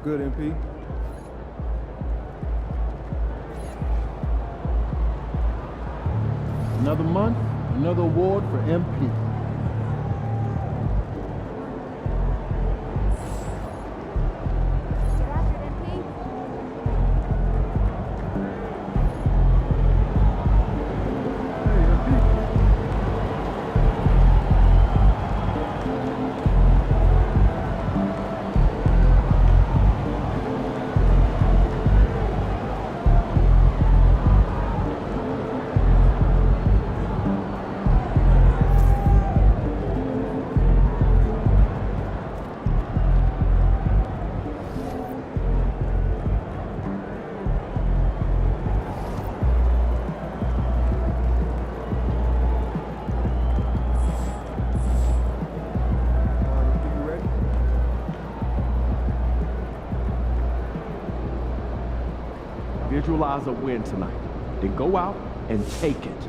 good, MP? Another month, another award for MP. Visualize a win tonight, then go out and take it.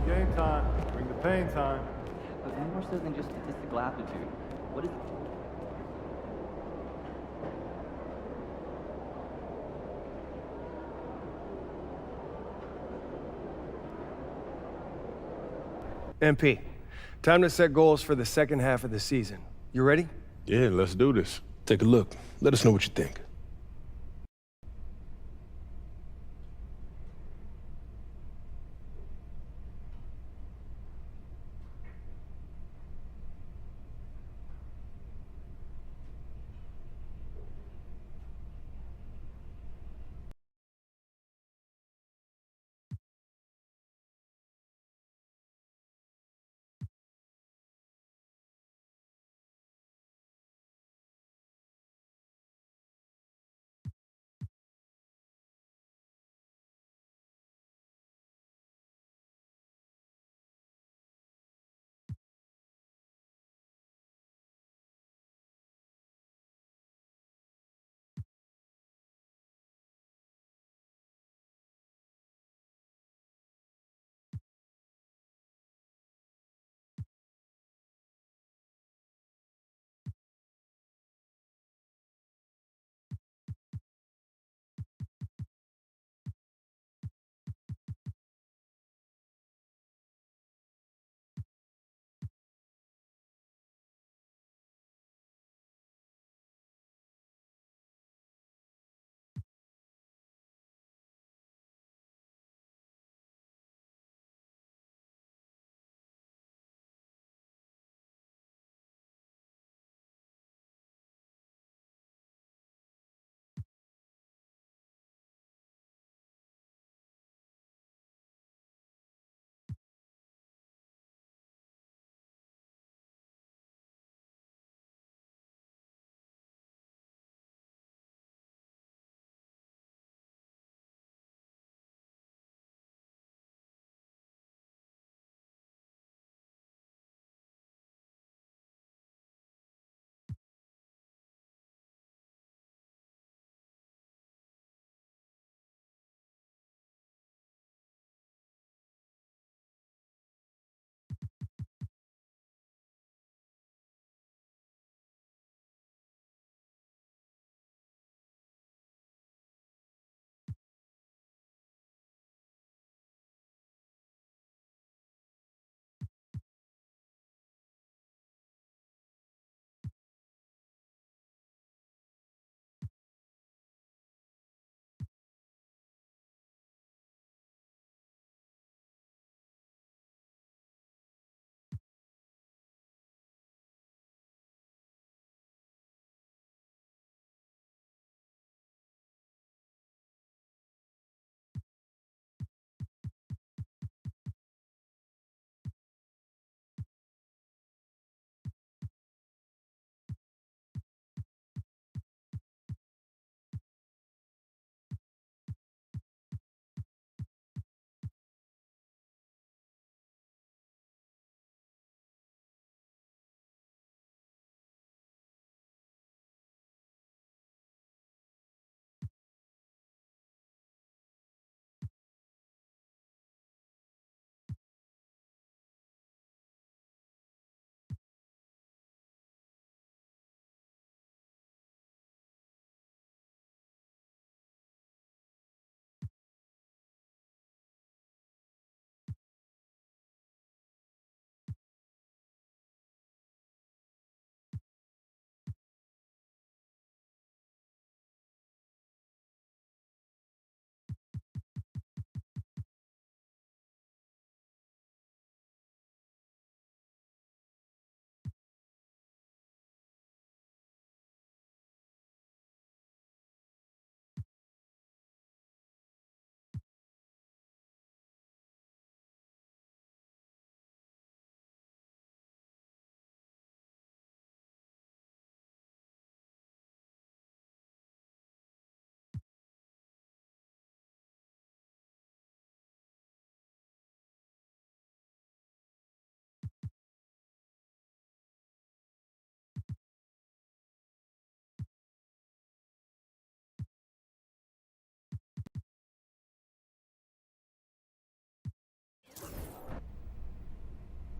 Game time. Bring the pain time. But more so than just statistical aptitude. What is... MP, time to set goals for the second half of the season. You ready? Yeah, let's do this. Take a look. Let us know what you think.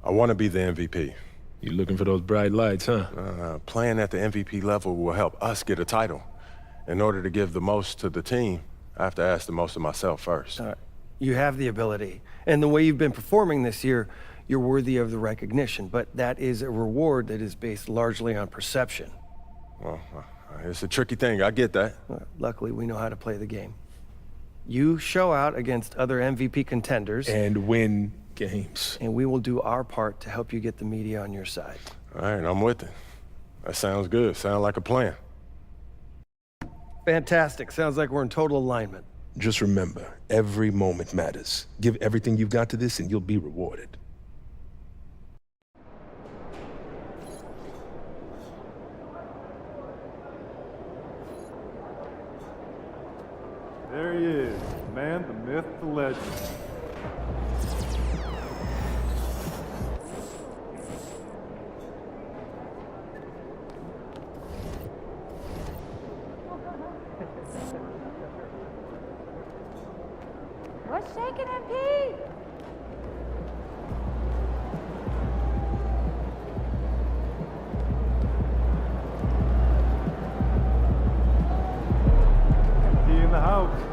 I want to be the MVP. You looking for those bright lights, huh? Playing at the MVP level will help us get a title. In order to give the most to the team, I have to ask the most of myself first. You have the ability. And the way you've been performing this year, you're worthy of the recognition. But that is a reward that is based largely on perception. Well, it's a tricky thing. I get that. Luckily, we know how to play the game. You show out against other MVP contenders. And win games. And we will do our part to help you get the media on your side. All right, I'm with it. That sounds good. Sounds like a plan. Fantastic. Sounds like we're in total alignment. Just remember, every moment matters. Give everything you've got to this and you'll be rewarded. There he is, the man, the myth, the legend. What's shaking, MP? MP in the house.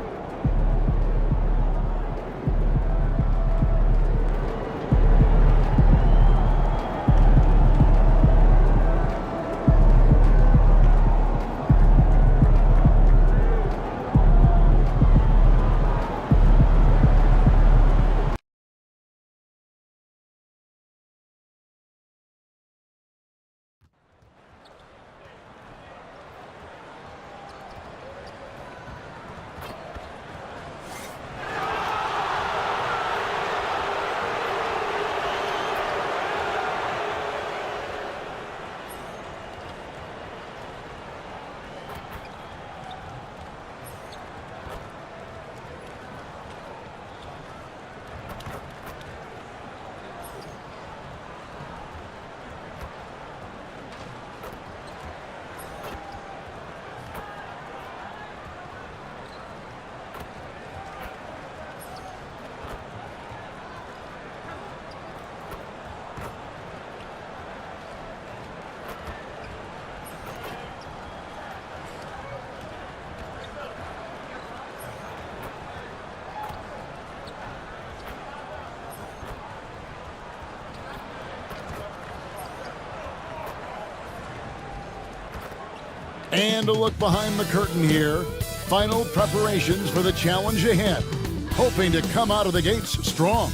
And a look behind the curtain here. Final preparations for the challenge ahead. Hoping to come out of the gates strong.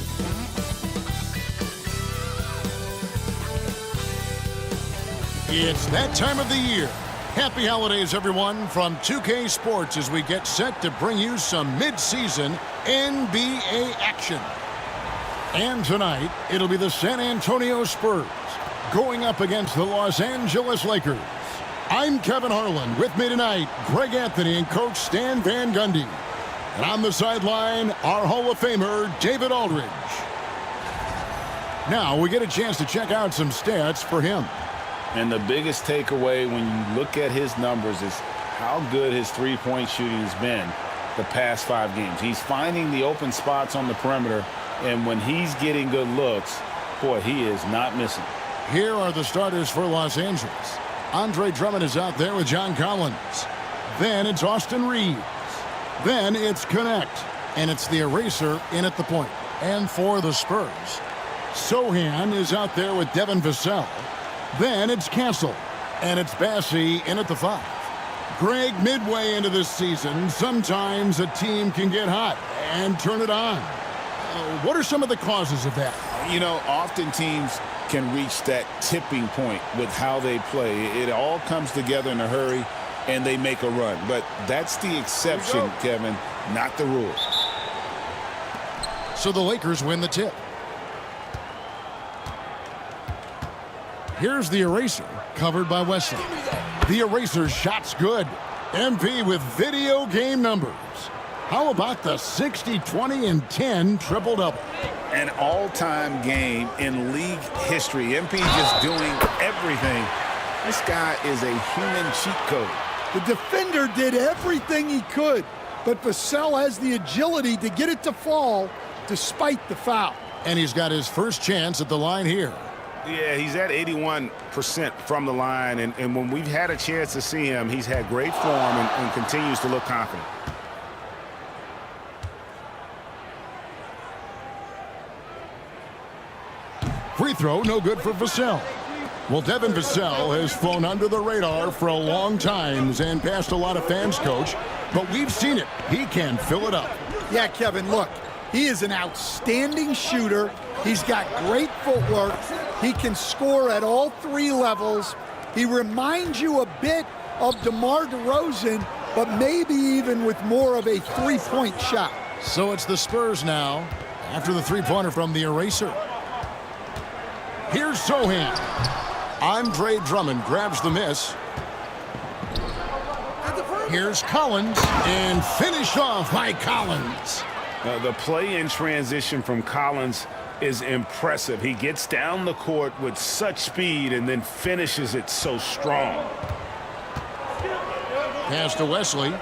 It's that time of the year. Happy holidays, everyone, from 2K Sports as we get set to bring you some mid-season NBA action. And tonight, it'll be the San Antonio Spurs going up against the Los Angeles Lakers. I'm Kevin Harlan. With me tonight, Greg Anthony and Coach Stan Van Gundy. And on the sideline, our Hall of Famer, David Aldridge. Now we get a chance to check out some stats for him. And the biggest takeaway when you look at his numbers is how good his three-point shooting has been the past 5 games. He's finding the open spots on the perimeter, and when he's getting good looks, boy, he is not missing. Here are the starters for Los Angeles. Andre Drummond is out there with John Collins. Then it's Austin Reeves. Then it's Connect. And it's the eraser in at the point. And for the Spurs, Sohan is out there with Devin Vassell. Then it's Castle. And it's Bassey in at the 5. Greg, midway into this season, sometimes a team can get hot and turn it on. What are some of the causes of that? You know, often teams can reach that tipping point with how they play. It all comes together in a hurry, and they make a run. But that's the exception, Kevin, not the rule. So the Lakers win the tip. Here's the eraser, covered by Wesley. The eraser shot's good. MP with video game numbers. How about the 60, 20, and 10 triple-double? An all-time game in league history. MP just doing everything. This guy is a human cheat code. The defender did everything he could, but Vassell has the agility to get it to fall despite the foul. And he's got his first chance at the line here. Yeah, he's at 81% from the line, and when we've had a chance to see him, he's had great form and continues to look confident. Free throw, no good for Vassell. Well, Devin Vassell has flown under the radar for a long time and passed a lot of fans, Coach, but we've seen it. He can fill it up. Yeah, Kevin, look, he is an outstanding shooter. He's got great footwork. He can score at all three levels. He reminds you a bit of DeMar DeRozan, but maybe even with more of a three-point shot. So it's the Spurs now after the three-pointer from the eraser. Here's Sohan. Andre Drummond grabs the miss. Here's Collins, and finished off by Collins. The play in transition from Collins is impressive. He gets down the court with such speed and then finishes it so strong. Pass to Wesley.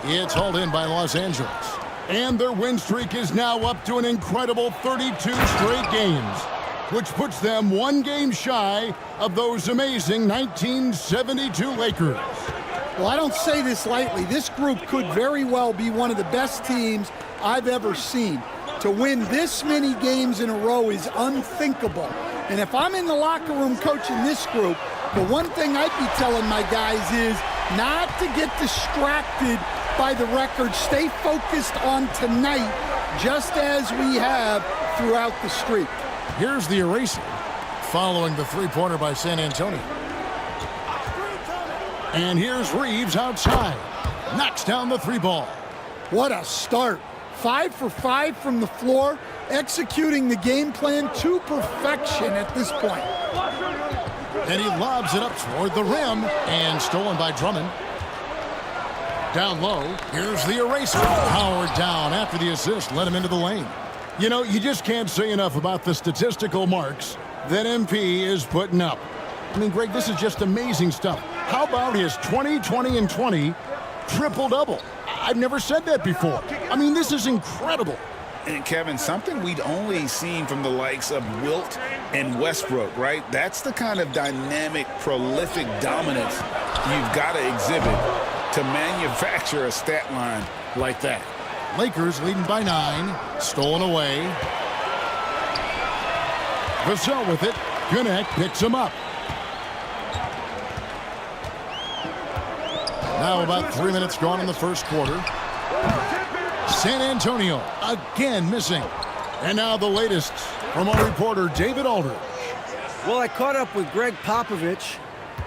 It's hauled in by Los Angeles. And their win streak is now up to an incredible 32 straight games, which puts them one game shy of those amazing 1972 Lakers. Well, I don't say this lightly. This group could very well be one of the best teams I've ever seen. To win this many games in a row is unthinkable. And if I'm in the locker room coaching this group, the one thing I'd be telling my guys is not to get distracted by the record. Stay focused on tonight, just as we have throughout the streak. Here's the eraser, following the three-pointer by San Antonio. And here's Reeves outside. Knocks down the three ball. What a start. 5 for 5 from the floor, executing the game plan to perfection at this point. And he lobs it up toward the rim, and stolen by Drummond. Down low, here's the eraser. Powered down after the assist led him into the lane. You know, you just can't say enough about the statistical marks that MP is putting up. I mean, Greg, this is just amazing stuff. How about his 20, 20, and 20 triple-double? I've never said that before. I mean, this is incredible. And Kevin, something we'd only seen from the likes of Wilt and Westbrook, right? That's the kind of dynamic, prolific dominance you've got to exhibit to manufacture a stat line like that. Lakers leading by 9. Stolen away. Vassell with it. Connect picks him up. Now about 3 minutes gone in the first quarter. San Antonio again missing. And now the latest from our reporter David Aldridge. Well, I caught up with Greg Popovich.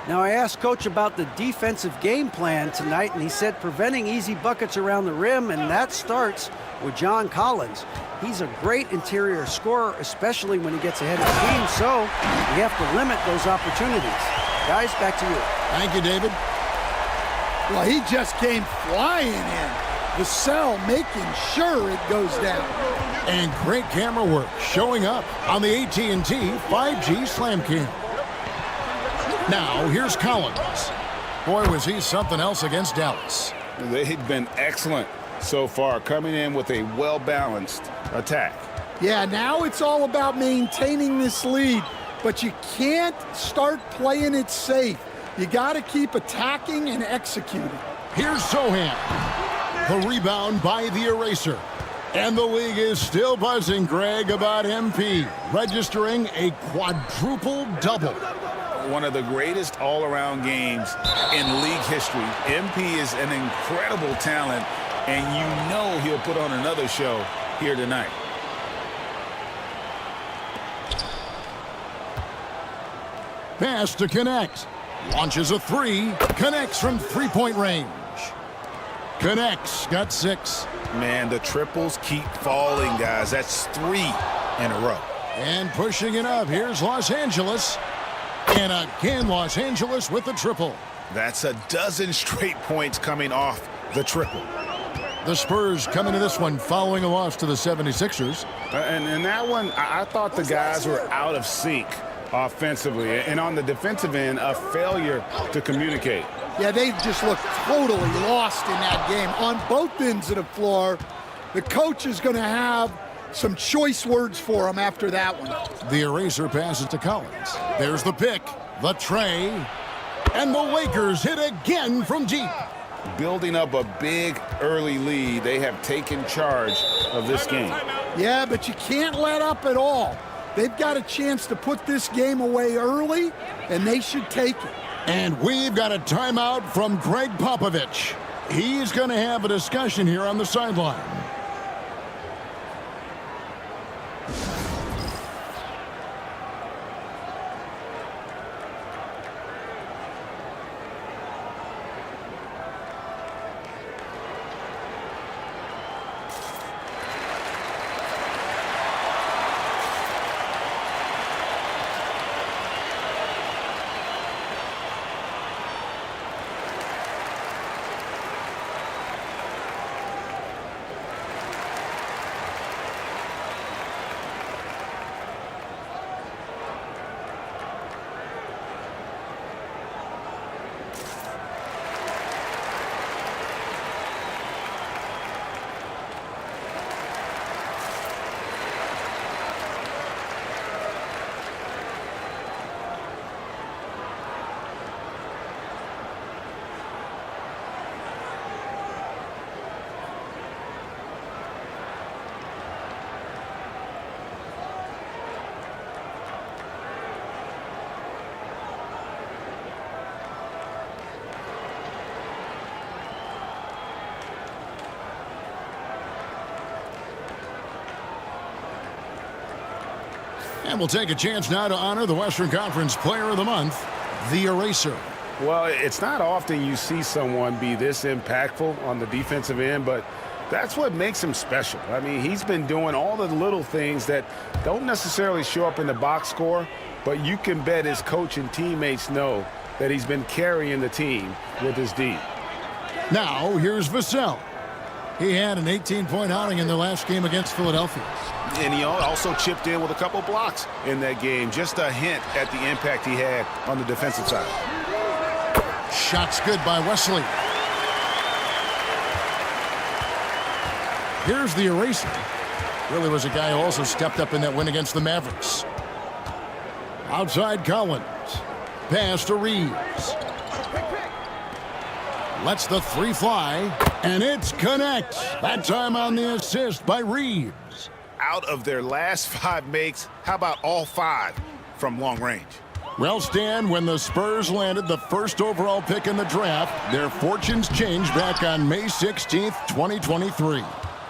Now, I asked Coach about the defensive game plan tonight, and he said preventing easy buckets around the rim, and that starts with John Collins. He's a great interior scorer, especially when he gets ahead of the team, so we have to limit those opportunities. Guys, back to you. Thank you, David. Well, he just came flying in. Vassell making sure it goes down. And great camera work showing up on the AT&T 5G Slam Cam. Now, here's Collins. Boy, was he something else against Dallas. They've been excellent so far, coming in with a well-balanced attack. Yeah, now it's all about maintaining this lead, but you can't start playing it safe. You got to keep attacking and executing. Here's Sohan. The rebound by the eraser. And the league is still buzzing, Greg, about MP, registering a quadruple double. One of the greatest all-around games in league history. MP is an incredible talent, and you know he'll put on another show here tonight. Pass to connect. Launches a three. Connects from three-point range. Connects. Got 6. Man, the triples keep falling, guys. That's 3 in a row. And pushing it up. Here's Los Angeles. And again, Los Angeles with the triple. That's a dozen straight points coming off the triple. The Spurs coming to this one following a loss to the 76ers. And that one, I thought the guys were out of sync offensively. And on the defensive end, a failure to communicate. Yeah, they just looked totally lost in that game on both ends of the floor. The coach is going to have some choice words for him after that one. The eraser passes to Collins. There's the pick, the tray, and the Lakers hit again from deep. Building up a big early lead, they have taken charge of this game. Yeah, but you can't let up at all. They've got a chance to put this game away early, and they should take it. And we've got a timeout from Greg Popovich. He's going to have a discussion here on the sideline. And we'll take a chance now to honor the Western Conference Player of the Month, the Eraser. Well, it's not often you see someone be this impactful on the defensive end, but that's what makes him special. I mean, he's been doing all the little things that don't necessarily show up in the box score, but you can bet his coach and teammates know that he's been carrying the team with his D. Now, here's Vassell. He had an 18-point outing in the last game against Philadelphia. And he also chipped in with a couple blocks in that game. Just a hint at the impact he had on the defensive side. Shots good by Wesley. Here's the Eraser. Really was a guy who also stepped up in that win against the Mavericks. Outside Collins. Pass to Reeves. Lets the three fly, and it's connect. That time on the assist by Reeves. Out of their last 5 makes, how about all 5 from long range? Well, Stan, when the Spurs landed the first overall pick in the draft, their fortunes changed back on May 16th, 2023.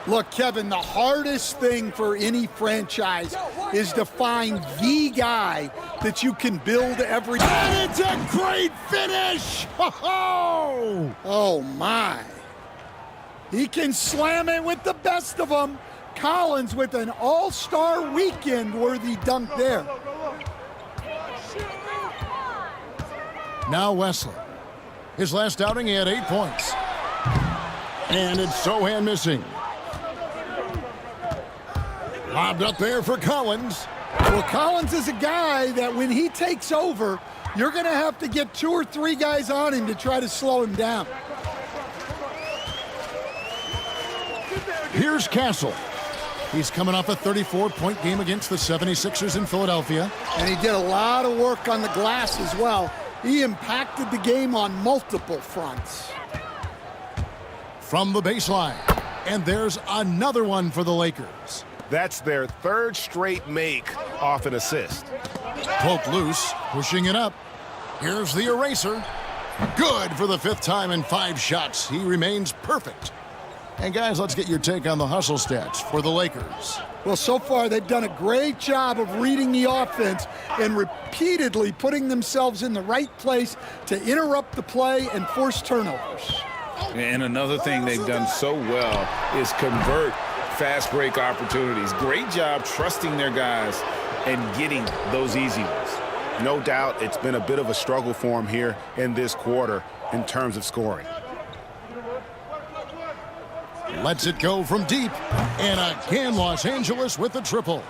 Look, Kevin, the hardest thing for any franchise is to find the guy that you can build every... And it's a great finish! Ho-ho! Oh, my. He can slam it with the best of them. Collins with an all-star weekend-worthy dunk there. Now Wesley. His last outing, he had 8 points. And it's Sohan missing. Lobbed up there for Collins. Well, Collins is a guy that when he takes over, you're going to have to get 2 or 3 guys on him to try to slow him down. Here's Castle. He's coming off a 34-point game against the 76ers in Philadelphia. And he did a lot of work on the glass as well. He impacted the game on multiple fronts. From the baseline. And there's another one for the Lakers. That's their 3rd straight make off an assist. Poke loose, pushing it up. Here's the Eraser. Good for the 5th time in 5 shots. He remains perfect. And guys, let's get your take on the hustle stats for the Lakers. Well, so far they've done a great job of reading the offense and repeatedly putting themselves in the right place to interrupt the play and force turnovers. And another thing they've done so well is convert fast break opportunities. Great job trusting their guys and getting those easy ones. No doubt it's been a bit of a struggle for them here in this quarter in terms of scoring. Lets it go from deep. And again, Los Angeles with the triple.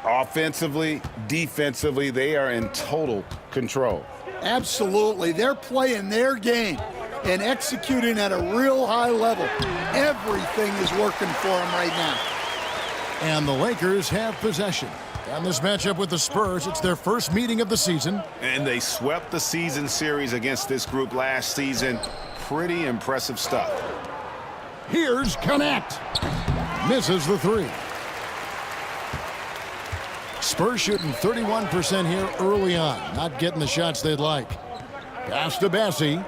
Offensively, defensively, they are in total control. Absolutely. They're playing their game. and executing at a real high level. Everything is working for him right now. And the Lakers have possession. And this matchup with the Spurs, it's their first meeting of the season. And they swept the season series against this group last season. Pretty impressive stuff. Here's Connect. Misses the three. Spurs shooting 31% here early on. Not getting the shots they'd like. Pass to Bessie.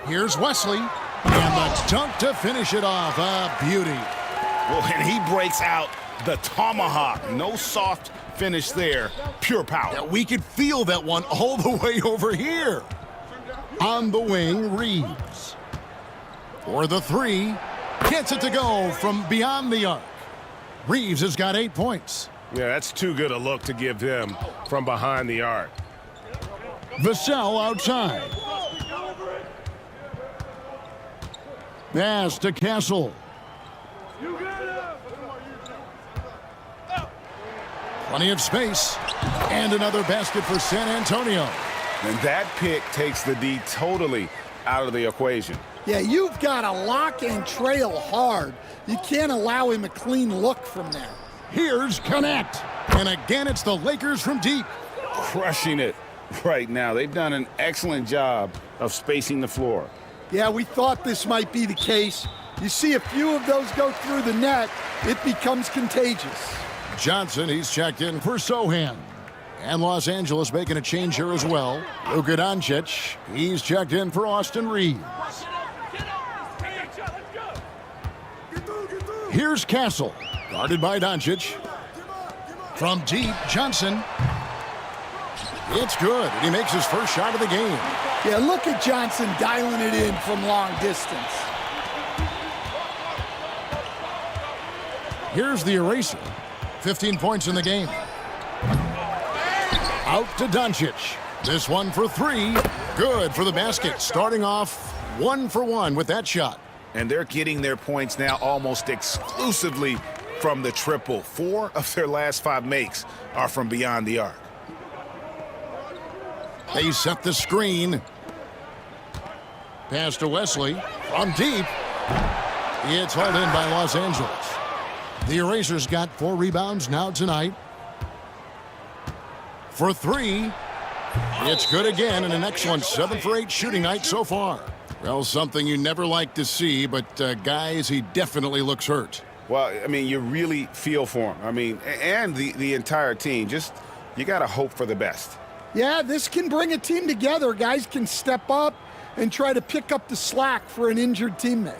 Here's Wesley. And the dunk to finish it off. A beauty. Well, and he breaks out the tomahawk. No soft finish there. Pure power. Yeah, we could feel that one all the way over here. On the wing, Reeves. For the three. Gets it to go from beyond the arc. Reeves has got 8 points. Yeah, that's too good a look to give him from behind the arc. Vassell outside. Pass to Castle. Plenty of space. And another basket for San Antonio. And that pick takes the D totally out of the equation. Yeah, you've got to lock and trail hard. You can't allow him a clean look from there. Here's Connect. And again, it's the Lakers from deep. Crushing it right now. They've done an excellent job of spacing the floor. Yeah, we thought this might be the case. You see a few of those go through the net, it becomes contagious. Johnson, he's checked in for Sohan. And Los Angeles making a change here as well. Luka Doncic, he's checked in for Austin Reeves. Here's Castle, guarded by Doncic. From deep, Johnson. It's good, and he makes his first shot of the game. Yeah, look at Johnson dialing it in from long distance. Here's the eraser. 15 points in the game. Out to Doncic. This one for three. Good for the basket. Starting off 1 for 1 with that shot. And they're getting their points now almost exclusively from the triple. 4 of their last 5 makes are from beyond the arc. They set the screen. Pass to Wesley. From deep. It's hauled in by Los Angeles. The Erasers got 4 rebounds now tonight. For 3. It's good again, and an excellent 7 for 8 shooting night so far. Well, something you never like to see, but guys, he definitely looks hurt. Well, I mean, you really feel for him. I mean, and the entire team. Just, you got to hope for the best. Yeah, this can bring a team together. Guys can step up and try to pick up the slack for an injured teammate.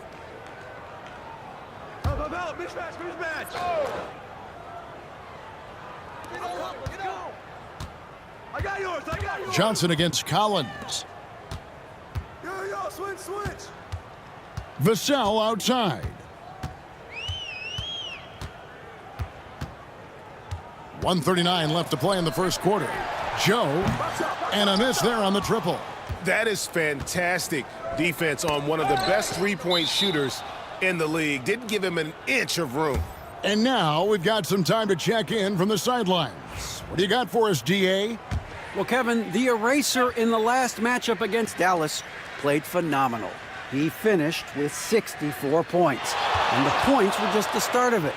Johnson against Collins. Switch. Vassell outside. .139 left to play in the first quarter. Joe, and a miss there on the triple. That is fantastic defense on one of the best three-point shooters in the league. Didn't give him an inch of room. And now we've got some time to check in from the sidelines. What do you got for us, DA? Well, Kevin, the eraser in the last matchup against Dallas played phenomenal. He finished with 64 points, and the points were just the start of it.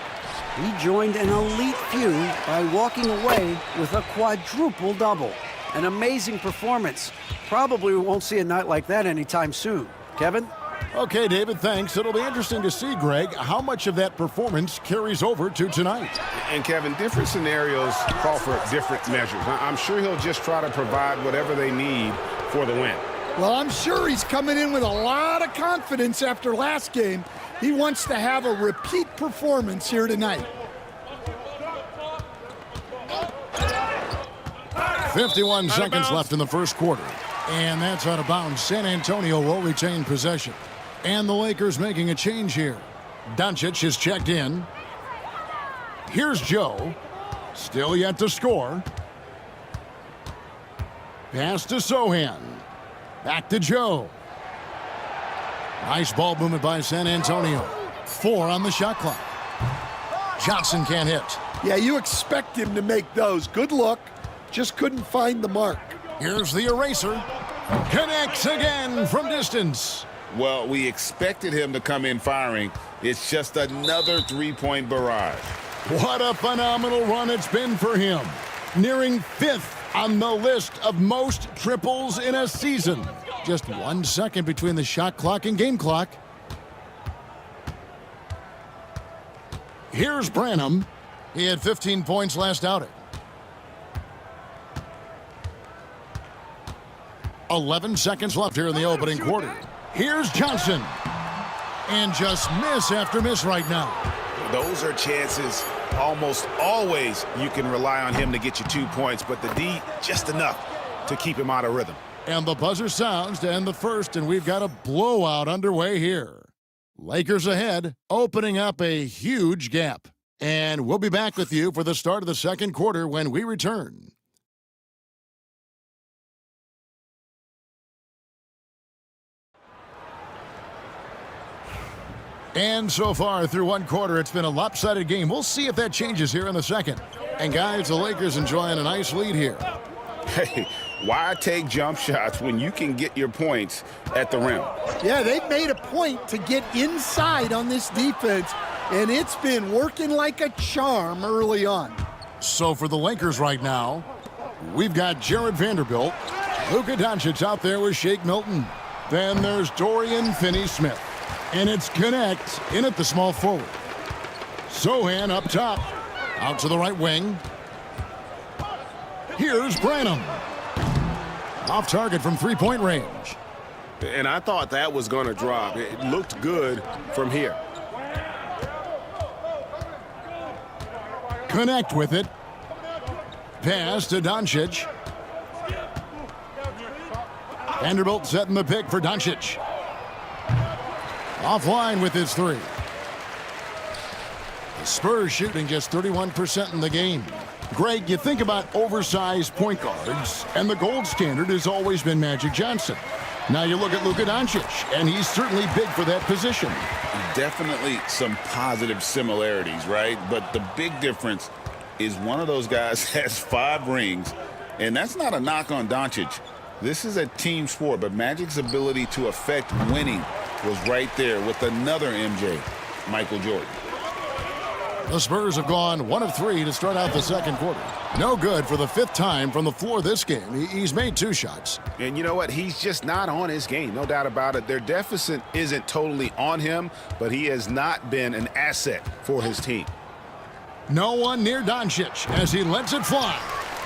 He joined an elite few by walking away with a quadruple double. An amazing performance. Probably we won't see a night like that anytime soon. Kevin? Okay, David, thanks. It'll be interesting to see, Greg, how much of that performance carries over to tonight. And, Kevin, different scenarios call for different measures. I'm sure he'll just try to provide whatever they need for the win. Well, I'm sure he's coming in with a lot of confidence after last game. He wants to have a repeat performance here tonight. 51 seconds left in the first quarter. And that's out of bounds. San Antonio will retain possession. And the Lakers making a change here. Doncic is checked in. Here's Joe. Still yet to score. Pass to Sohan. Back to Joe. Nice ball movement by San Antonio. 4 on the shot clock. Johnson can't hit. Yeah, you expect him to make those. Good look. Just couldn't find the mark. Here's the eraser. Connects again from distance. Well, we expected him to come in firing. It's just another three-point barrage. What a phenomenal run it's been for him. Nearing 5th on the list of most triples in a season. Just 1 second between the shot clock and game clock. Here's Branham. He had 15 points last outing. 11 seconds left here in the opening quarter. Here's Johnson. And just miss after miss right now. Those are chances almost always you can rely on him to get you 2 points, but the D just enough to keep him out of rhythm. And the buzzer sounds to end the first, and we've got a blowout underway here. Lakers ahead, opening up a huge gap. And we'll be back with you for the start of the second quarter when we return. And so far through one quarter, it's been a lopsided game. We'll see if that changes here in the second. And guys, the Lakers enjoying a nice lead here. Hey, why take jump shots when you can get your points at the rim? Yeah, they've made a point to get inside on this defense, and it's been working like a charm early on. So for the Lakers right now, we've got Jared Vanderbilt, Luka Doncic out there with Shake Milton. Then there's Dorian Finney-Smith. And it's Connect in at the small forward. Sohan up top. Out to the right wing. Here's Branham. Off target from three-point range. And I thought that was going to drop. It looked good from here. Connect with it. Pass to Doncic. Vanderbilt setting the pick for Doncic. Offline with his three. The Spurs shooting just 31% in the game. Greg, you think about oversized point guards, and the gold standard has always been Magic Johnson. Now you look at Luka Doncic, and he's certainly big for that position. Definitely some positive similarities, right? But the big difference is one of those guys has 5 rings, and that's not a knock on Doncic. This is a team sport, but Magic's ability to affect winning was right there with another MJ, Michael Jordan. The Spurs have gone 1 of 3 to start out the second quarter. No good for the 5th time from the floor this game. He's made 2 shots. And you know what? He's just not on his game. No doubt about it. Their deficit isn't totally on him, but he has not been an asset for his team. No one near Doncic as he lets it fly.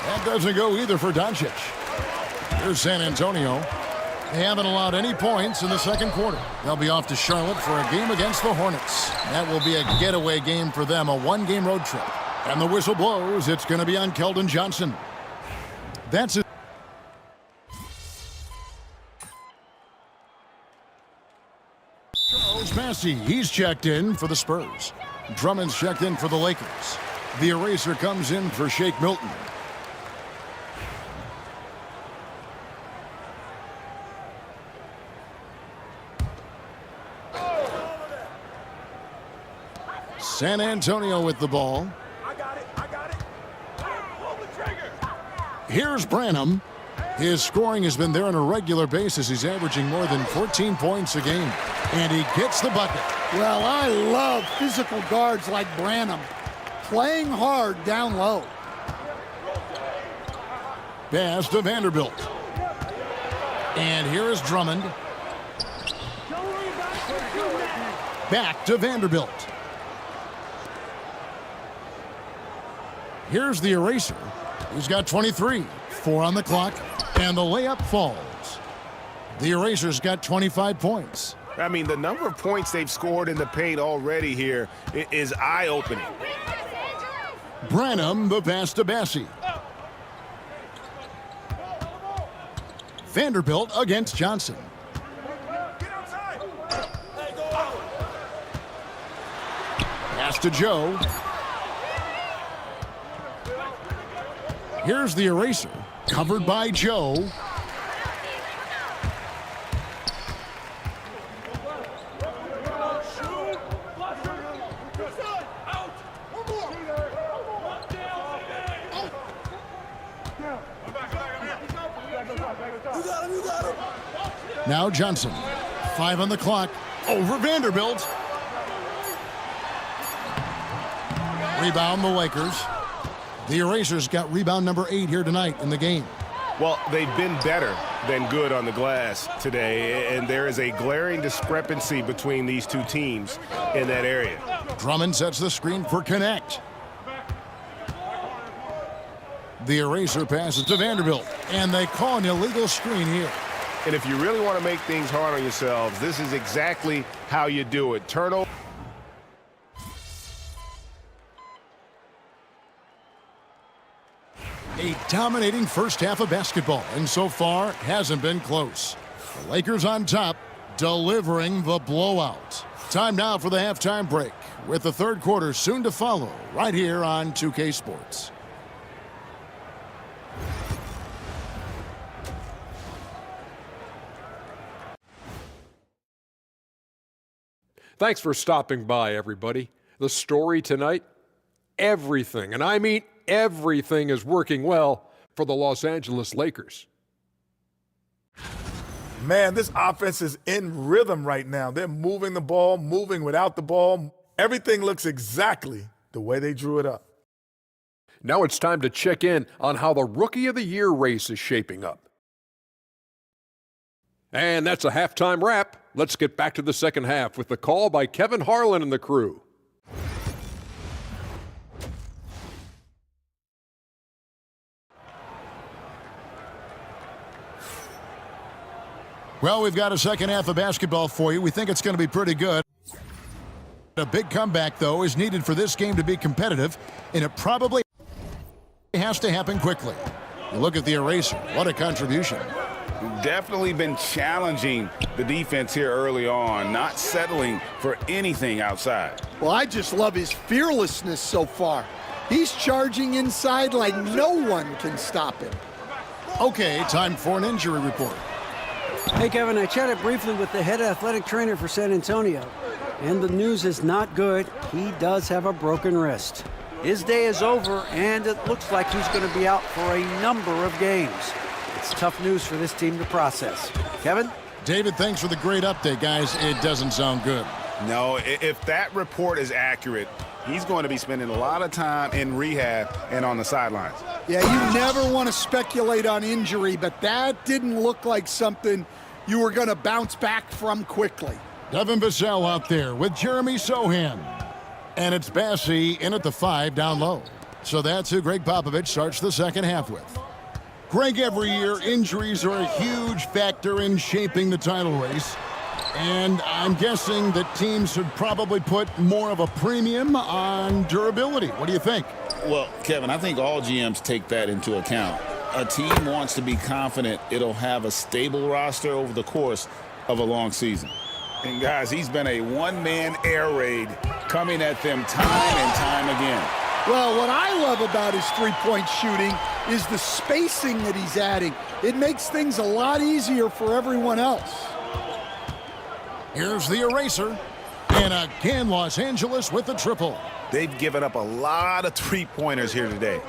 That doesn't go either for Doncic. Here's San Antonio. They haven't allowed any points in the second quarter. They'll be off to Charlotte for a game against the Hornets. That will be a getaway game for them, a 1-game road trip. And the whistle blows. It's going to be on Keldon Johnson. That's it. Charles Massey, he's checked in for the Spurs. Drummond's checked in for the Lakers. The eraser comes in for Shake Milton. San Antonio with the ball. I got it. Pull the trigger. Here's Branham. His scoring has been there on a regular basis. He's averaging more than 14 points a game. And he gets the bucket. Well, I love physical guards like Branham. Playing hard down low. Pass to Vanderbilt. And here is Drummond. Back to Vanderbilt. Here's the eraser. He's got 23. 4 on the clock. And the layup falls. The eraser's got 25 points. I mean, the number of points they've scored in the paint already here is eye-opening. Branham, the pass to Bassey. Vanderbilt against Johnson. Pass to Joe. Here's the eraser, covered by Joe. Now Johnson. 5 on the clock. Over Vanderbilt. Rebound the Lakers. The Erasers got rebound number 8 here tonight in the game. Well, they've been better than good on the glass today, and there is a glaring discrepancy between these two teams in that area. Drummond sets the screen for Connect. The Eraser passes to Vanderbilt, and they call an illegal screen here. And if you really want to make things hard on yourselves, this is exactly how you do it. Turnover. A dominating first half of basketball, and so far hasn't been close. The Lakers on top, delivering the blowout. Time now for the halftime break, with the third quarter soon to follow, right here on 2K Sports. Thanks for stopping by, everybody. The story tonight, everything, and I mean everything, is working well for the Los Angeles Lakers. Man, this offense is in rhythm right now. They're moving the ball, moving without the ball. Everything looks exactly the way they drew it up. Now it's time to check in on how the Rookie of the Year race is shaping up. And that's a halftime wrap. Let's get back to the second half with the call by Kevin Harlan and the crew. Well, we've got a second half of basketball for you. We think it's going to be pretty good. A big comeback, though, is needed for this game to be competitive, and it probably has to happen quickly. You look at the Eraser. What a contribution. Definitely been challenging the defense here early on, not settling for anything outside. Well, I just love his fearlessness so far. He's charging inside like no one can stop him. Okay, time for an injury report. Hey, Kevin, I chatted briefly with the head athletic trainer for San Antonio, and the news is not good. He does have a broken wrist. His day is over, and it looks like he's going to be out for a number of games. It's tough news for this team to process. Kevin? David, thanks for the great update, guys. It doesn't sound good. No, if that report is accurate, he's going to be spending a lot of time in rehab and on the sidelines. Yeah, you never want to speculate on injury, but that didn't look like something you were going to bounce back from quickly. Devin Vassell out there with Jeremy Sohan. And it's Bassey in at the 5 down low. So that's who Greg Popovich starts the second half with. Greg, every year, injuries are a huge factor in shaping the title race. And I'm guessing that teams should probably put more of a premium on durability. What do you think? Well, Kevin, I think all GMs take that into account. A team wants to be confident it'll have a stable roster over the course of a long season. And guys, he's been a one-man air raid coming at them time and time again. Well, what I love about his three-point shooting is the spacing that he's adding. It makes things a lot easier for everyone else. Here's the Eraser. And again, Los Angeles with the triple. They've given up a lot of three-pointers here today.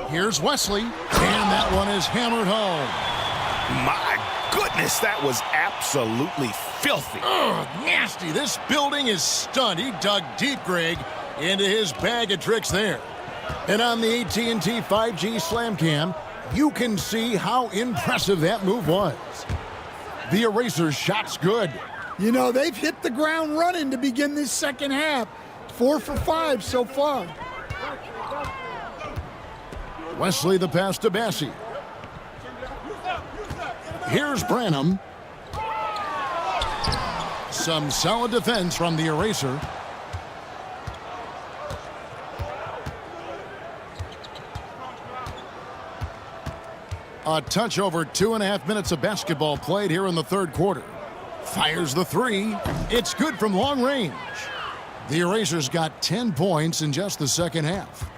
Here's Wesley, and that one is hammered home. My goodness, that was absolutely filthy. Ugh, nasty. This building is stunned. He dug deep, Greg, into his bag of tricks there. And on the AT&T 5G Slam Cam, you can see how impressive that move was. The Eraser's shot's good. You know, they've hit the ground running to begin this second half. 4 for 5 so far. Wesley the pass to Bassey. Here's Branham. Some solid defense from the Eraser. A touch over 2.5 minutes of basketball played here in the third quarter. Fires the 3. It's good from long range. The Erasers got 10 points in just the second half.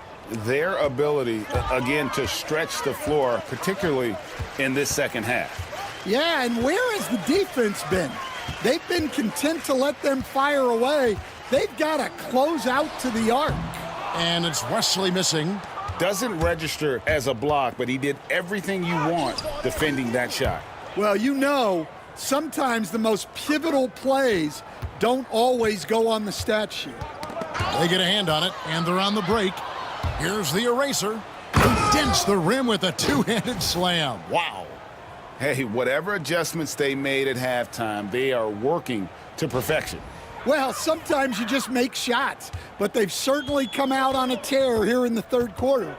Their ability, again, to stretch the floor, particularly in this second half. Yeah, and where has the defense been? They've been content to let them fire away. They've got to close out to the arc. And it's Wesley missing. doesn't register as a block, but he did everything you want defending that shot. Well, you know, sometimes the most pivotal plays don't always go on the stat sheet. They get a hand on it, and they're on the break. Here's the eraser. He dents the rim with a two-handed slam. Wow. Hey, whatever adjustments they made at halftime, they are working to perfection. Well, sometimes you just make shots, but they've certainly come out on a tear here in the third quarter.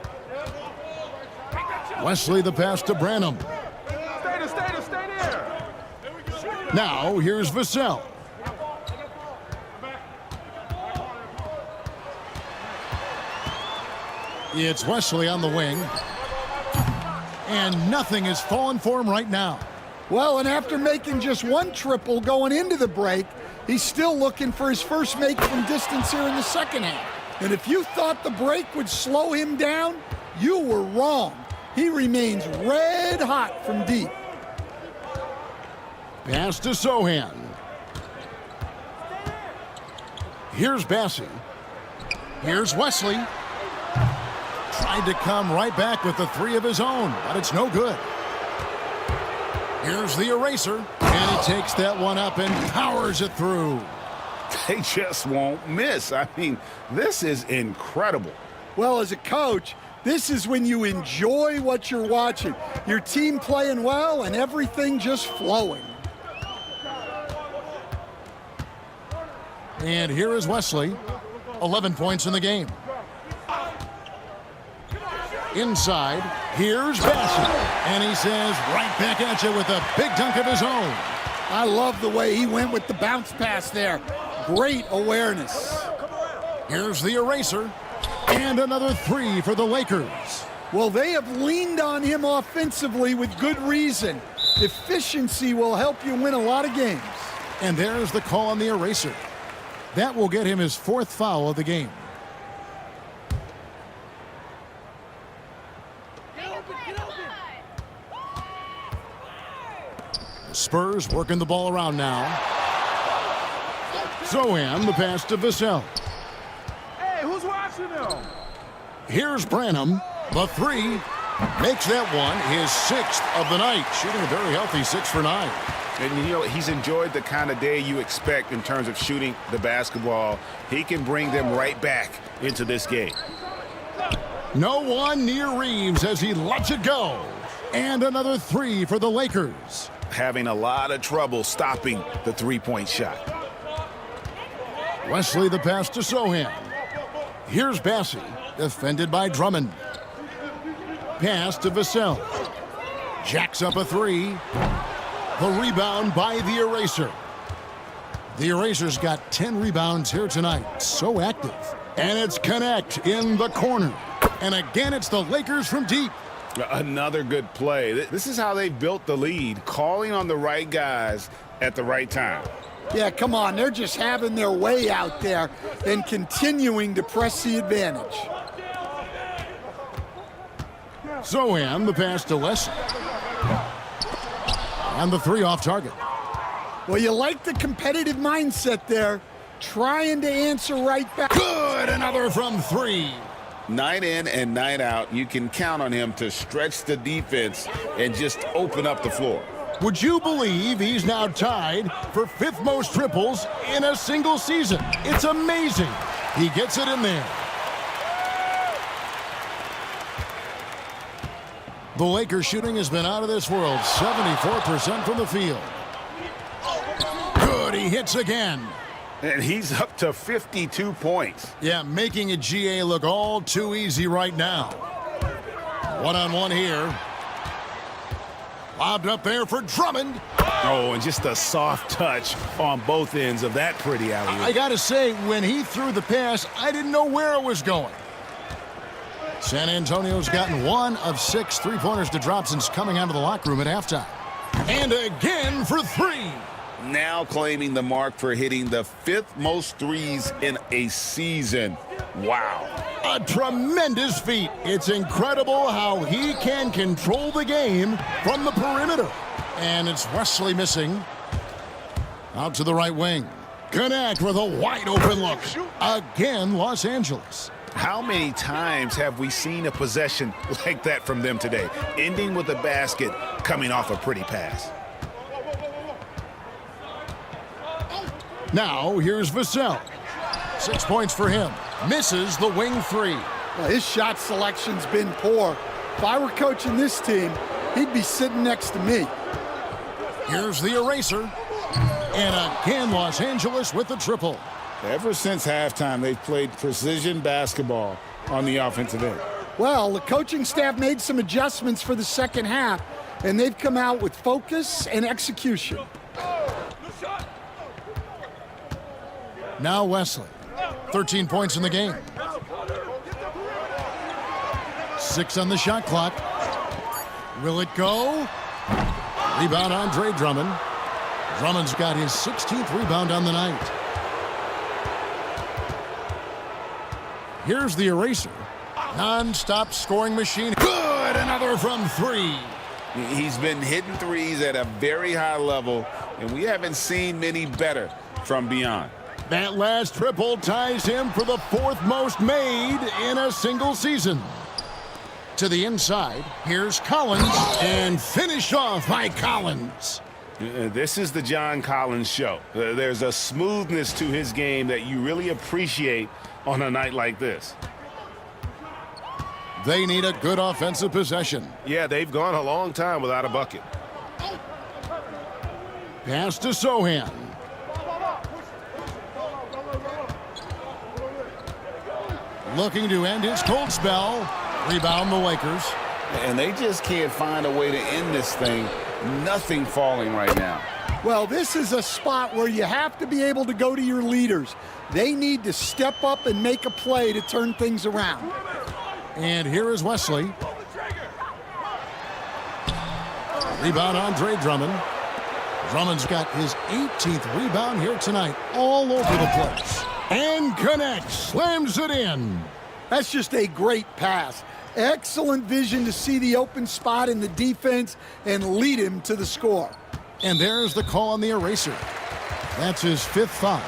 Wesley the pass to Branham. Stay there. Now, here's Vassell. It's Wesley on the wing. And nothing is falling for him right now. Well, and after making just one triple going into the break, he's still looking for his first make from distance here in the second half. And if you thought the break would slow him down, you were wrong. He remains red hot from deep. Pass to Sohan. Here's Bassey. Here's Wesley. Tried to come right back with the three of his own, but it's no good. Here's the eraser, and he takes that one up and powers it through. They just won't miss. I mean, this is incredible. Well, as a coach, this is when you enjoy what you're watching. Your team playing well and everything just flowing. And here is Wesley, 11 points in the game. Inside, here's Bassey, and he says right back at you with a big dunk of his own. I love the way he went with the bounce pass there. Great awareness. Here's the eraser, and another three for the Lakers. Well, they have leaned on him offensively with good reason. Efficiency will help you win a lot of games. And there's the call on the eraser. That will get him his fourth foul of the game. Spurs working the ball around now. Sohan, the pass to Vassell. Hey, who's watching them? Here's Branham. The three. Makes that one his sixth of the night. Shooting a very healthy 6 for 9. And, you know, he's enjoyed the kind of day you expect in terms of shooting the basketball. He can bring them right back into this game. No one near Reeves as he lets it go. And another three for the Lakers. Having a lot of trouble stopping the three-point shot. Wesley the pass to Sohan. Here's Bassey, defended by Drummond. Pass to Vassell. Jacks up a three. The rebound by the eraser. The eraser's got 10 rebounds here tonight. So active. And it's Connect in the corner. And again, it's the Lakers from deep. Another good play. This is how they built the lead, calling on the right guys at the right time. Yeah, come on. They're just having their way out there and continuing to press the advantage. Sohan, the pass to Wesley. And the three off target. Well, you like the competitive mindset there. Trying to answer right back. Good, another from three. Night in and night out, you can count on him to stretch the defense and just open up the floor. Would you believe he's now tied for 5th most triples in a single season? It's amazing. He gets it in there. The Lakers shooting has been out of this world. 74% from the field. Good, he hits again. And he's up to 52 points. Yeah, making a GA look all too easy right now. One-on-one here. Lobbed up there for Drummond. Oh, and just a soft touch on both ends of that pretty alley-oop. I got to say, when he threw the pass, I didn't know where it was going. San Antonio's gotten 1 of 6 three-pointers to drop since coming out of the locker room at halftime. And again for 3. Now claiming the mark for hitting the 5th most threes in a season. Wow. A tremendous feat. It's incredible how he can control the game from the perimeter. And it's Wesley missing. Out to the right wing. Connect with a wide open look. Again, Los Angeles. How many times have we seen a possession like that from them today, ending with a basket coming off a pretty pass? Now, here's Vassell. 6 points for him. Misses the wing three. Well, his shot selection's been poor. If I were coaching this team, he'd be sitting next to me. Here's the eraser. And again, Los Angeles with the triple. Ever since halftime, they've played precision basketball on the offensive end. Well, the coaching staff made some adjustments for the second half, and they've come out with focus and execution. Now Wesley. 13 points in the game. 6 on the shot clock. Will it go? Rebound, Andre Drummond. Drummond's got his 16th rebound on the night. Here's the eraser. Non-stop scoring machine. Good! Another from 3. He's been hitting threes at a very high level, and we haven't seen many better from beyond. That last triple ties him for the 4th most made in a single season. To the inside, here's Collins, and finished off by Collins. This is the John Collins show. There's a smoothness to his game that you really appreciate on a night like this. They need a good offensive possession. Yeah, they've gone a long time without a bucket. Pass to Sohan. Looking to end his cold spell. Rebound the Lakers. And they just can't find a way to end this thing. Nothing falling right now. Well, this is a spot where you have to be able to go to your leaders. They need to step up and make a play to turn things around. And here is Wesley. Rebound, Andre Drummond. Drummond's got his 18th rebound here tonight, all over the place. And connects, slams it in. That's just a great pass. Excellent vision to see the open spot in the defense and lead him to the score. And there's the call on the eraser. That's his 5th foul.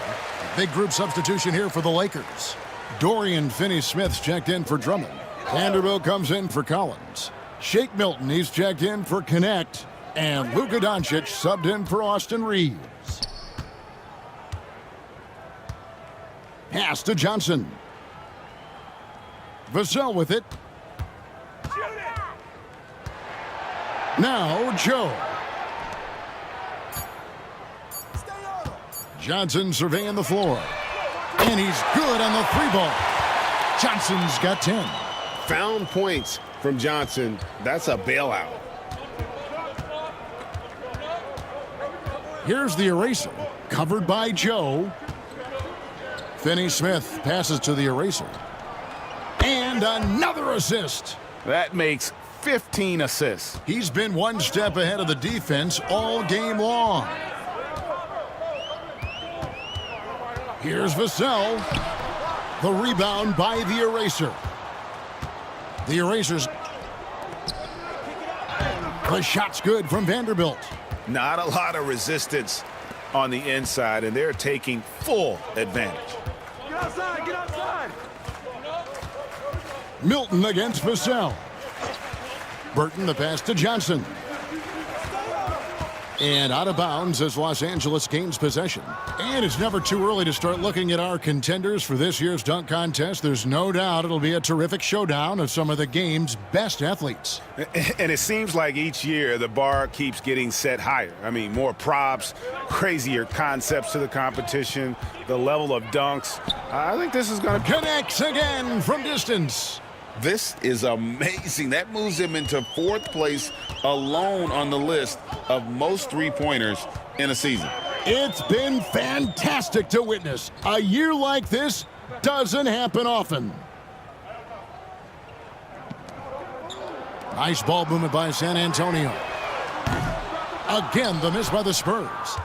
Big group substitution here for the Lakers. Dorian Finney-Smith's checked in for Drummond. Vanderbilt comes in for Collins. Shake Milton, he's checked in for Connect. And Luka Doncic subbed in for Austin Reeves. Pass to Johnson. Vassell with it. Now Joe. Johnson surveying the floor. And he's good on the 3-ball. Johnson's got 10. Found points from Johnson. That's a bailout. Here's the eraser. Covered by Joe. Finney-Smith passes to the eraser. And another assist. That makes 15 assists. He's been one step ahead of the defense all game long. Here's Vassell. The rebound by the eraser. The eraser's... The shot's good from Vanderbilt. Not a lot of resistance on the inside, and they're taking full advantage. Get outside, get outside! Milton against Vassell. Burton the pass to Johnson. And out of bounds as Los Angeles gains possession. And it's never too early to start looking at our contenders for this year's dunk contest. There's no doubt it'll be a terrific showdown of some of the game's best athletes. And it seems like each year the bar keeps getting set higher. I mean, more props, crazier concepts to the competition, the level of dunks. I think this is going to... Connects again from distance. This is amazing. That moves him into 4th place alone on the list of most three-pointers in a season. It's been fantastic to witness. A year like this doesn't happen often. Nice ball movement by San Antonio. Again, the miss by the Spurs.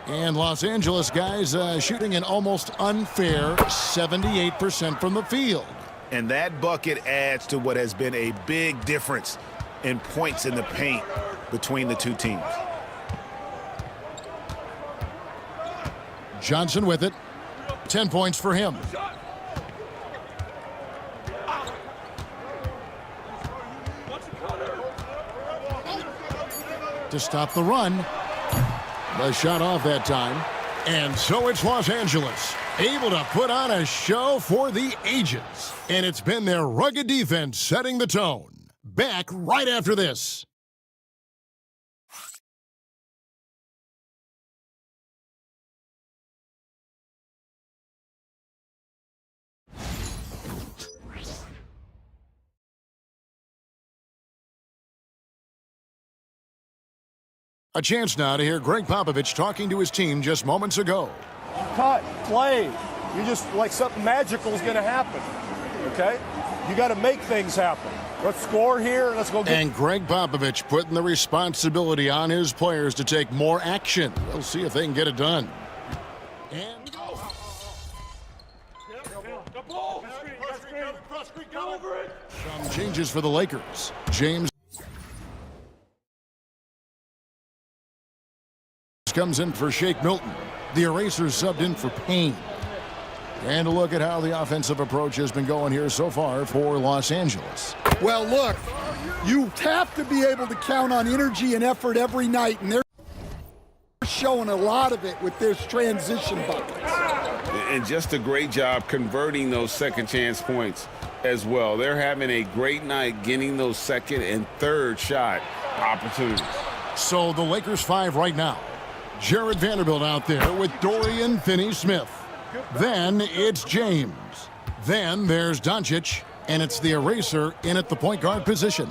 And Los Angeles guys shooting an almost unfair 78% from the field. And that bucket adds to what has been a big difference in points in the paint between the two teams. Johnson with it. 10 points for him. to stop the run. The shot off that time. And so it's Los Angeles, able to put on a show for the ages. And it's been their rugged defense setting the tone. Back right after this. A chance now to hear Greg Popovich talking to his team just moments ago. Cut, play. You just like something magical is going to happen. Okay? You got to make things happen. Let's score here. Let's go get. And Greg Popovich putting the responsibility on his players to take more action. We'll see if they can get it done. And go. Some changes for the Lakers. James comes in for Shake Milton. The Erasers subbed in for Payne. And a look at how the offensive approach has been going here so far for Los Angeles. Well, look, you have to be able to count on energy and effort every night, and they're showing a lot of it with their transition buckets. And just a great job converting those second chance points as well. They're having a great night getting those second and third shot opportunities. So the Lakers 5 right now. Jared Vanderbilt out there with Dorian Finney-Smith. Then it's James. Then there's Doncic, and it's the Eraser in at the point guard position.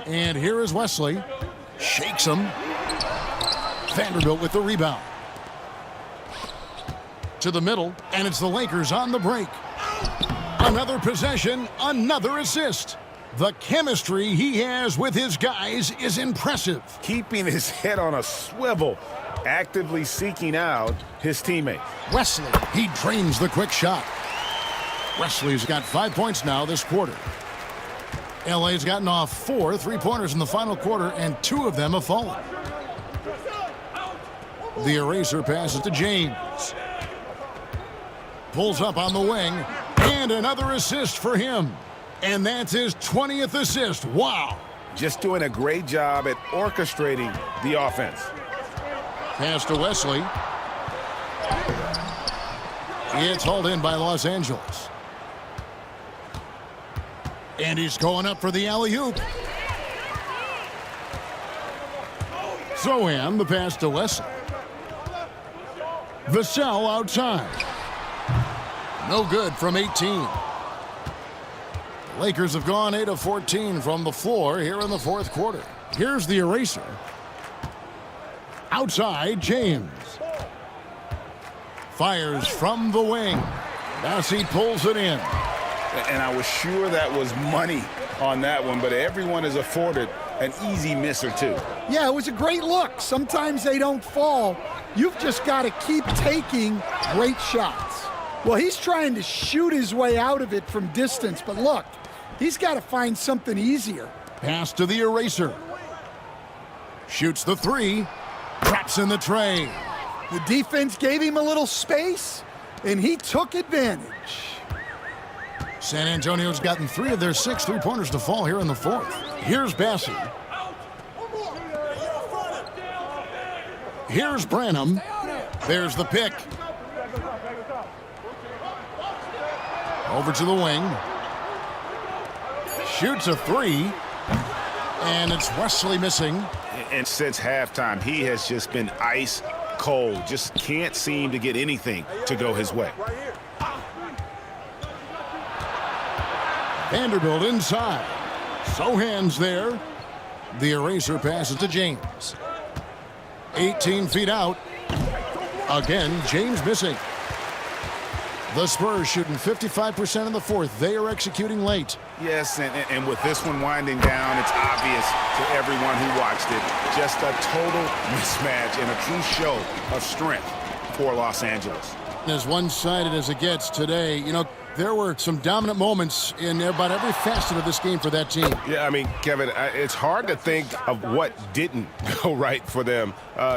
And here is Wesley. Shakes him. Vanderbilt with the rebound. To the middle, and it's the Lakers on the break. Another possession, another assist. The chemistry he has with his guys is impressive. Keeping his head on a swivel, actively seeking out his teammate. Wesley, he drains the quick shot. Wesley's got 5 points now this quarter. LA's gotten off 4 3-pointers in the final quarter, and 2 of them have fallen. The Eraser passes to James. Pulls up on the wing, and another assist for him. And that's his 20th assist. Wow. Just doing a great job at orchestrating the offense. Pass to Wesley. It's hauled in by Los Angeles. And he's going up for the alley-oop. Zohan, the pass to Wesley. Vassell outside. No good from 18. Lakers have gone 8 of 14 from the floor here in the fourth quarter. Here's the Eraser. Outside, James. Fires from the wing. Bassi pulls it in. And I was sure that was money on that one, but everyone is afforded an easy miss or two. Yeah, it was a great look. Sometimes they don't fall. You've just got to keep taking great shots. Well, he's trying to shoot his way out of it from distance, but look, he's got to find something easier. Pass to the Eraser. Shoots the 3. Drops in the tray. The defense gave him a little space, and he took advantage. San Antonio's gotten 3 of their 6 3-pointers to fall here in the fourth. Here's Bassi. Here's Branham. There's the pick. Over to the wing. Shoots a 3. And it's Wesley missing. And since halftime, he has just been ice cold. Just can't seem to get anything to go his way. Vanderbilt inside. Zohan's there. The Eraser passes to James. 18 feet out. Again, James missing. The Spurs shooting 55% in the fourth. They are executing late. Yes, and with this one winding down, it's obvious to everyone who watched it. Just a total mismatch and a true show of strength for Los Angeles. As one-sided as it gets today, you know, there were some dominant moments in about every facet of this game for that team. Yeah, I mean, Kevin, it's hard to think of what didn't go right for them.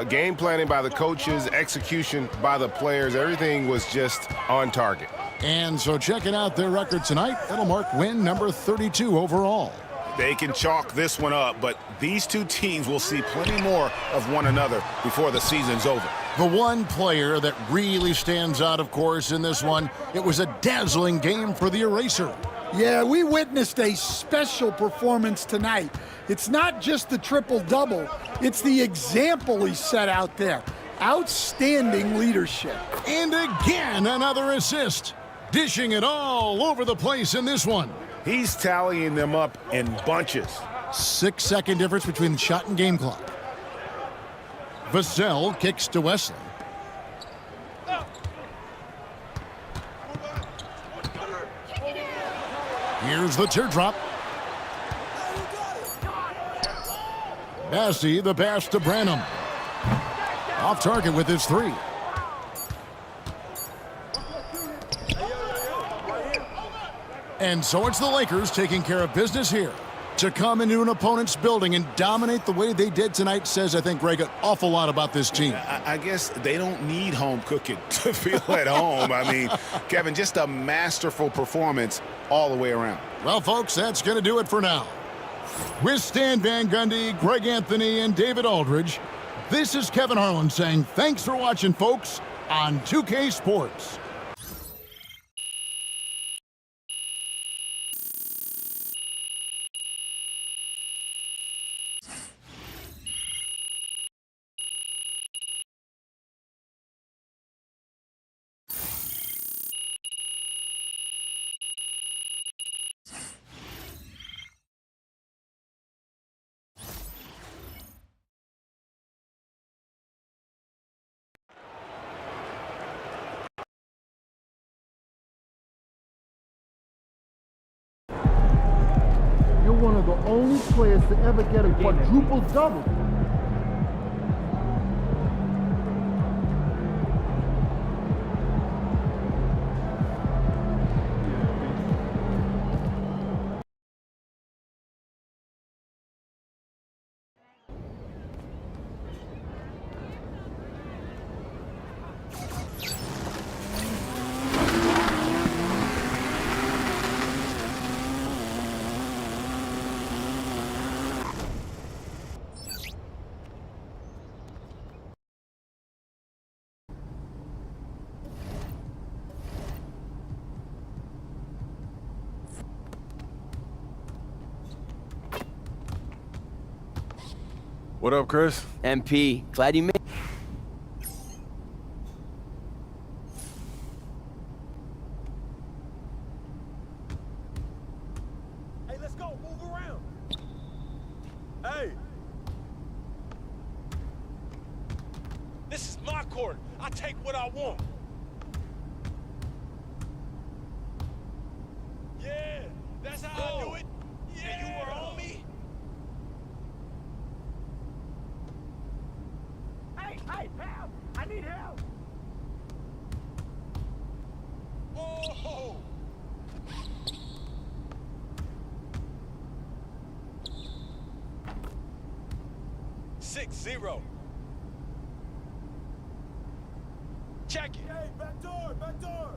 Game planning by the coaches, execution by the players, everything was just on target. And so checking out their record tonight, it'll mark win number 32 overall. They can chalk this one up, but these two teams will see plenty more of one another before the season's over. The one player that really stands out, of course, in this one, it was a dazzling game for the Eraser. Yeah, we witnessed a special performance tonight. It's not just the triple-double, it's the example he set out there. Outstanding leadership. And again, another assist. Dishing it all over the place in this one. He's tallying them up in bunches. 6-second difference between the shot and game clock. Vassell kicks to Wesley. Here's the teardrop. Bassey, the pass to Branham. Off target with his three. And so it's the Lakers taking care of business here. To come into an opponent's building and dominate the way they did tonight says, I think, Greg, an awful lot about this team. I guess they don't need home cooking to feel at home. I mean, Kevin, just a masterful performance all the way around. Well, folks, that's going to do it for now. With Stan Van Gundy, Greg Anthony, and David Aldridge, this is Kevin Harlan saying thanks for watching, folks, on 2K Sports. You're one of the only players to ever get a quadruple double. What up, Chris? MP, glad you made it. Hey, let's go. Move around. Hey. This is my court. I take what I want. Yeah, that's how I do it. Yeah. And you were on me. Hey, help! I need help! Oh! 6-0. Check it. Hey, back door, back door.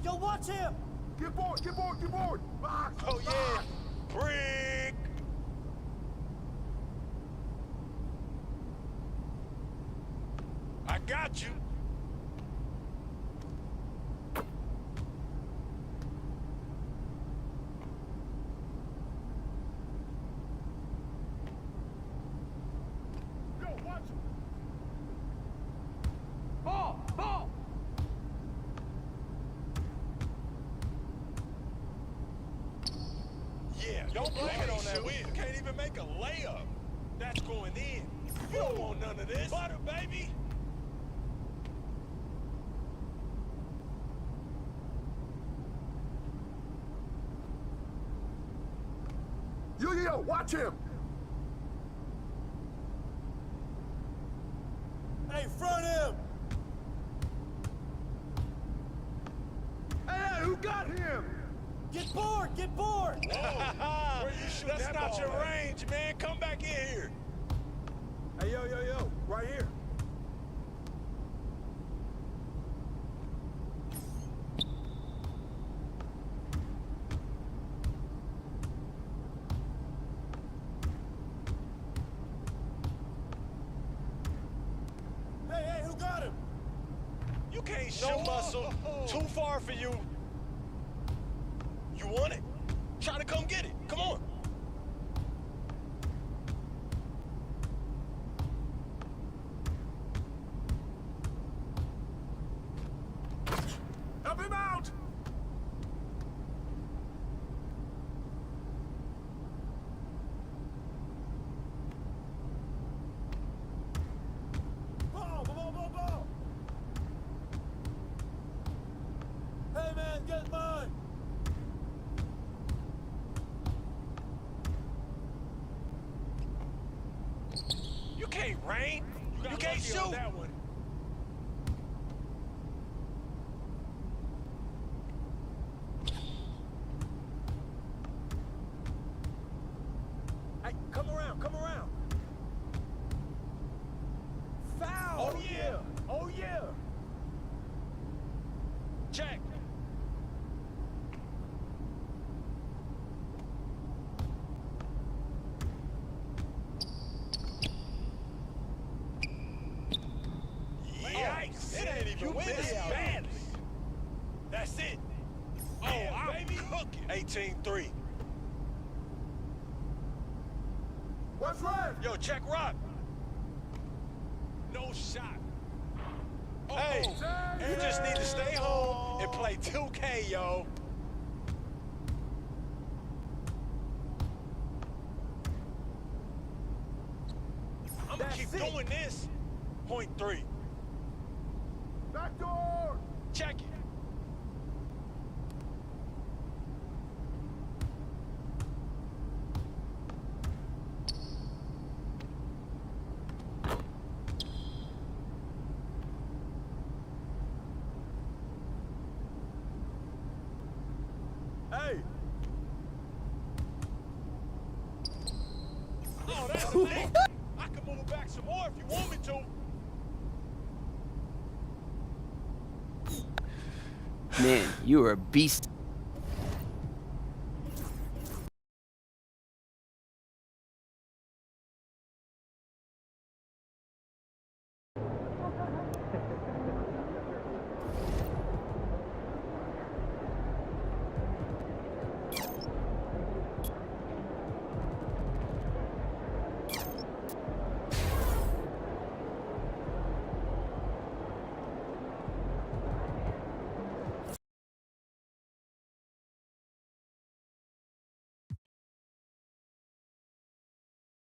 Yo, watch him. Get board, get board, get board. Box. Oh, yeah. Brick. I got you. Yo, watch him. Ball. Yeah, don't blame it on that wheel. You can't even make a layup. That's going in. You don't want none of this. Butter, baby. Yo, watch him. Hey, front him. Hey, who got him? Get board, get board. Where you shoot That's that not ball, your man? Range, man. Come back in here. Hey, yo, right here. far for you. You want it? Try to come get it. Come on. Help him out! Ball! Hey man, get mine! You can't rain. You can't shoot. That one. Hey, come around. Foul. Oh yeah. Check. Yikes! It ain't even windy out badly. That's it. Oh, yeah, baby, cooking. 18-3. What's left? Yo, check rock. No shot. Hey, you just need to stay home and play 2K, yo. I'm gonna keep doing this. Point 3. Back door! Check it. Hey. Oh, that's a lick. I can move it back some more if you want me to. Man, you are a beast.